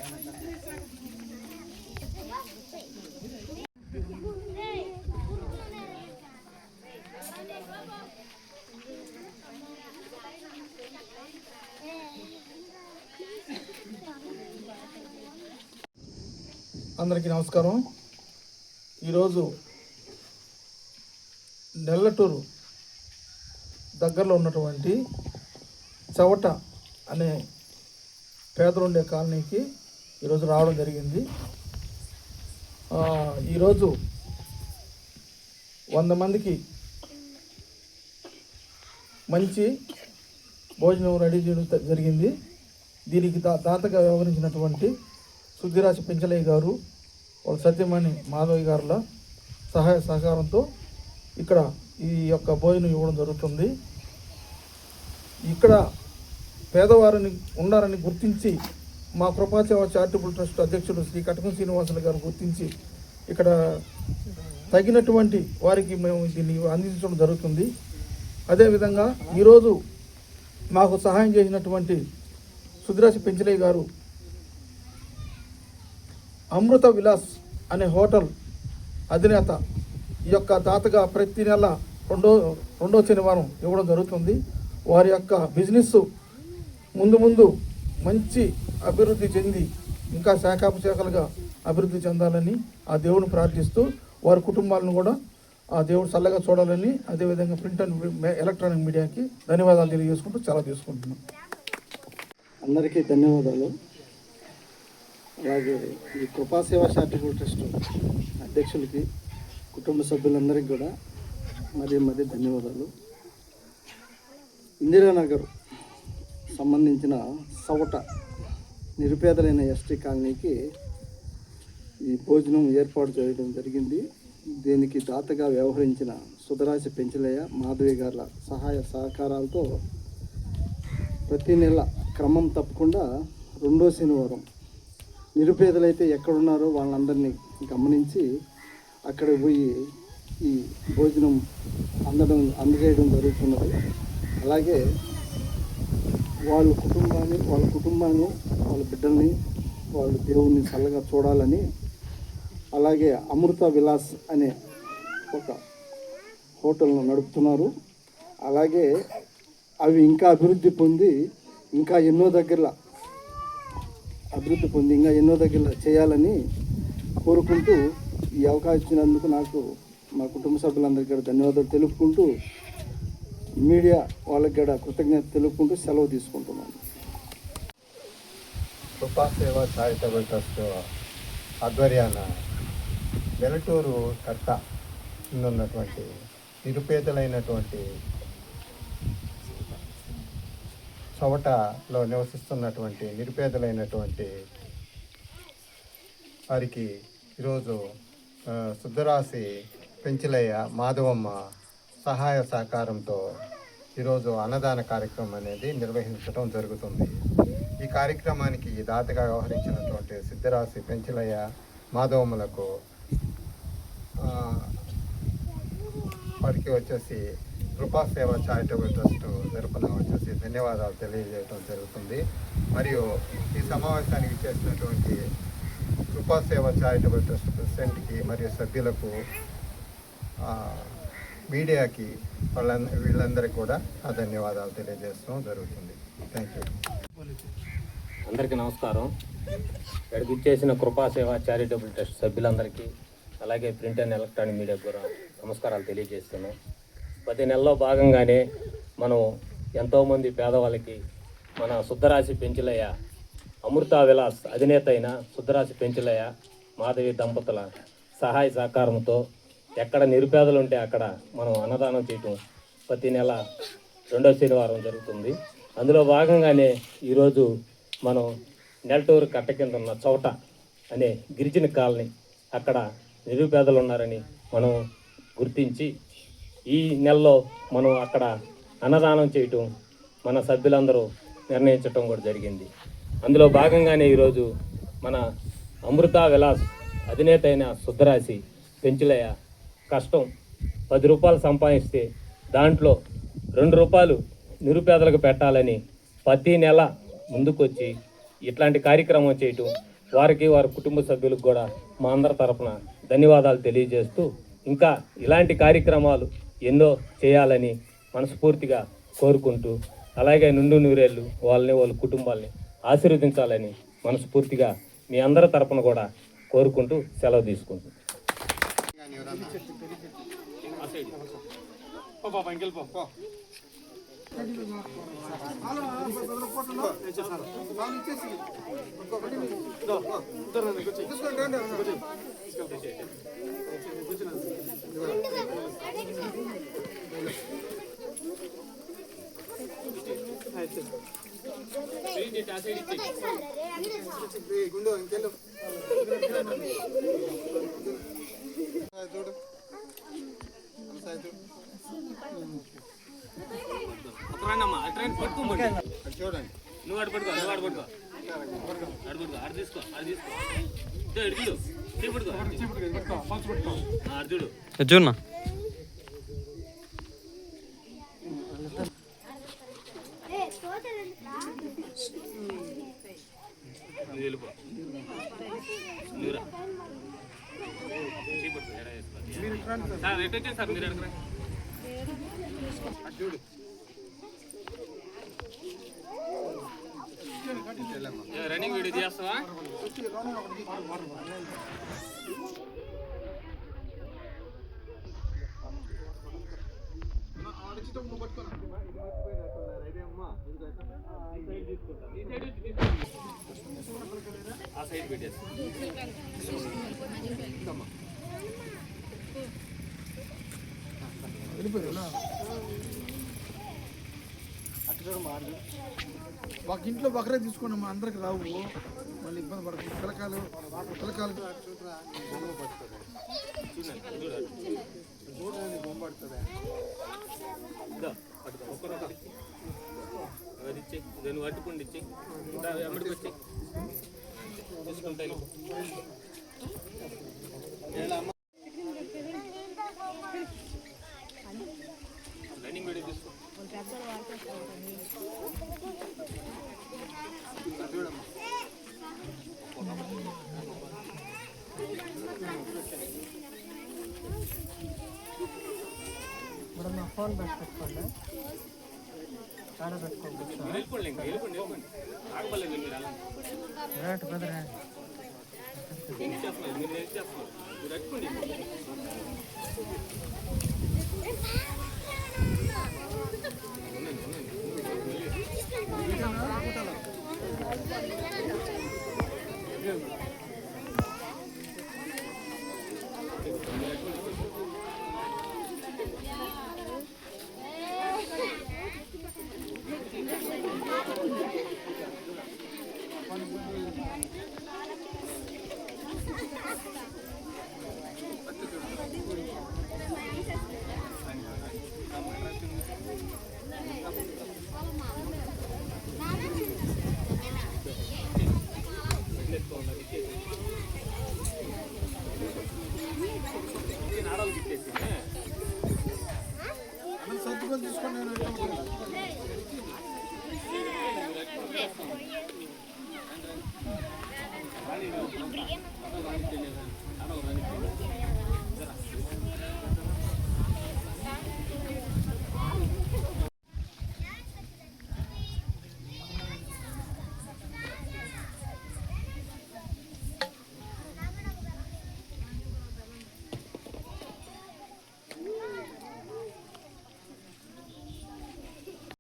అందరికీ నమస్కారం. ఈరోజు నెల్లటూరు దగ్గరలో ఉన్నటువంటి చవట అనే పేదలుండే కాలనీకి ఈరోజు రావడం జరిగింది. ఈరోజు 100 మందికి మంచి భోజనం రెడీ చేయడం జరిగింది. దీనికి దాతగా వ్యవహరించినటువంటి సుద్దిరాశి పెంచలయ్య గారు, వాళ్ళ సత్యమణి మాధవి గారుల సహాయ సహకారంతో ఇక్కడ ఈ యొక్క భోజనం ఇవ్వడం జరుగుతుంది. ఇక్కడ పేదవారిని ఉన్నారని గుర్తించి మా కృపాసేవ చారిటబుల్ ట్రస్ట్ అధ్యక్షుడు శ్రీ కటకం శ్రీనివాసులు గారు గుర్తించి ఇక్కడ తగినటువంటి వారికి మేము దీన్ని అందించడం జరుగుతుంది. అదేవిధంగా ఈరోజు మాకు సహాయం చేసినటువంటి సుద్దిరాశి పెంచలయ్య గారు అమృత విలాస్ అనే హోటల్ అధినేత ఈ యొక్క దాతగా ప్రతి నెల రెండో శనివారం ఇవ్వడం జరుగుతుంది. వారి యొక్క బిజినెస్ ముందు మంచి అభివృద్ధి చెంది ఇంకా శాఖలుగా అభివృద్ధి చెందాలని ఆ దేవుని ప్రార్థిస్తూ వారి కుటుంబాలను కూడా ఆ దేవుడు చల్లగా చూడాలని, అదేవిధంగా ప్రింట్ అండ్ ఎలక్ట్రానిక్ మీడియాకి ధన్యవాదాలు తెలియజేసుకుంటూ చాలా తీసుకుంటున్నాం. అందరికీ ధన్యవాదాలు. అలాగే ఈ కృపాసేవ చారిటబుల్ ట్రస్ట్ అధ్యక్షులకి, కుటుంబ సభ్యులందరికీ కూడా మరీ ధన్యవాదాలు. ఇందిరానగర్ సంబంధించిన సవట నిరుపేదలైన ఎస్టీ కాలనీకి ఈ భోజనం ఏర్పాటు చేయడం జరిగింది. దీనికి దాతగా వ్యవహరించిన సుధరాశి పెంచలయ్య మాధవి గారుల సహాయ సహకారాలతో ప్రతి నెల క్రమం తప్పకుండా రెండో శనివారం నిరుపేదలైతే ఎక్కడున్నారో వాళ్ళందరినీ గమనించి అక్కడికి పోయి ఈ భోజనం అందజేయడం జరుగుతున్నది. అలాగే వాళ్ళ కుటుంబాన్ని వాళ్ళ బిడ్డల్ని వాళ్ళ దేవుణ్ణి చల్లగా చూడాలని, అలాగే అమృత విలాస్ అనే ఒక హోటల్ను నడుపుతున్నారు. అలాగే అవి ఇంకా అభివృద్ధి పొంది ఇంకా ఎన్నో దగ్గర చేయాలని కోరుకుంటూ ఈ అవకాశం ఇచ్చినందుకు నాకు మా కుటుంబ సభ్యులందరికీ కూడా ధన్యవాదాలు తెలుపుకుంటూ, మీడియా వాళ్ళకి కూడా కృతజ్ఞత తెలుపుకుంటూ సెలవు తీసుకుంటున్నాను. కృపాసేవ చారిటబుల్ ట్రస్ట్ ఆధ్వర్యాన నెల్లటూరు కట్ట ఉన్నటువంటి నిరుపేదలైనటువంటి చవటలో నివసిస్తున్నటువంటి నిరుపేదలైనటువంటి వారికి ఈరోజు సుద్దరాశి పెంచలయ్య మాధవమ్మ సహాయ సహకారంతో ఈరోజు అన్నదాన కార్యక్రమం అనేది నిర్వహించడం జరుగుతుంది. ఈ కార్యక్రమానికి దాతగా వ్యవహరించినటువంటి సిద్ధరాశి పెంచలయ్య మాధవమ్మలకు వారికి వచ్చేసి కృపాసేవ చారిటబుల్ ట్రస్ట్ తరపున వచ్చేసి ధన్యవాదాలు తెలియజేయడం జరుగుతుంది. మరియు ఈ సమావేశానికి చేసినటువంటి కృపాసేవ చారిటబుల్ ట్రస్ట్ ప్రెసిడెంట్కి మరియు సభ్యులకు, మీడియాకి వీళ్ళందరికీ కూడా ధన్యవాదాలు తెలియజేయడం జరుగుతుంది. Thank you. అందరికీ నమస్కారం. ఇక్కడికి ఇచ్చేసిన కృపాసేవ చారిటబుల్ ట్రస్ట్ సభ్యులందరికీ, అలాగే ప్రింట్ అండ్ ఎలక్ట్రానిక్ మీడియాకు కూడా నమస్కారాలు తెలియజేస్తున్నాం. ప్రతి నెలలో భాగంగానే మనం ఎంతోమంది పేదవాళ్ళకి మన సుద్దరాశి పెంచలయ్య అమృత విలాస్ అధినేత అయిన సుద్దరాశి పెంచలయ్య మాధవి దంపతుల సహాయ సహకారంతో ఎక్కడ నిరుపేదలు ఉంటే అక్కడ మనం అన్నదానం చేయటం ప్రతి నెల రెండో శనివారం జరుగుతుంది. అందులో భాగంగానే ఈరోజు మనం నెల్లటూరు కట్ట కింద ఉన్న చౌట అనే గిరిజన కాలనీ, అక్కడ నిరుపేదలు ఉన్నారని మనం గుర్తించి ఈ నెలలో మనం అక్కడ అన్నదానం చేయటం మన సభ్యులందరూ నిర్ణయించటం కూడా జరిగింది. అందులో భాగంగానే ఈరోజు మన అమృత విలాస్ అధినేత అయిన సుద్దరాశి పెంచలయ్య కష్టం 10 రూపాయలు సంపాదిస్తే దాంట్లో 2 రూపాయలు నిరుపేదలకు పెట్టాలని ప్రతి నెల ముందుకొచ్చి ఇట్లాంటి కార్యక్రమం చేయటం వారికి వారి కుటుంబ సభ్యులకు కూడా మా అందరి తరపున ధన్యవాదాలు తెలియజేస్తూ ఇంకా ఇలాంటి కార్యక్రమాలు ఎన్నో చేయాలని మనస్ఫూర్తిగా కోరుకుంటూ అలాగే నుండు నూరేళ్ళు వాళ్ళని వాళ్ళ కుటుంబాలని ఆశీర్వదించాలని మనస్ఫూర్తిగా మీ అందరి తరపున కూడా కోరుకుంటూ సెలవు తీసుకుంటున్నాను. చూడండి నువ్వు ఆడు పట్టుకో ఆడు తీసుకో అర్జుడు చూడన్నా వెళ్ళిపో సార్ ఎటు వచ్చాను సార్ మీరు అడగరా చూడు రన్నింగ్ వీడియో చేస్తావా? ఆ సైడ్ పెట్టేసి ఒక ఇంట్లో బకరే తీసుకుని మా అందరికి రావు, మళ్ళీ ఇబ్బంది పడుతుంది. పిల్లకాయలు నువ్వు అట్టుకుండి ఇచ్చి ఎమ్మడికి వచ్చి తీసుకుంటాను. రన్నింగ్ వీడియో తీసుకో. ఫోన్ పెట్టుకోండి, చాలా పెట్టుకోండి. వెళ్ళిపోండి ఇంకా వెళ్ళిపోండి ఆగపలేదు మీరు అలా ఏం చేస్తున్నారు మీరు ఏం చేస్తున్నారు మీరు అట్టుకోండి. సర్దుకొని తీసుకొని నేను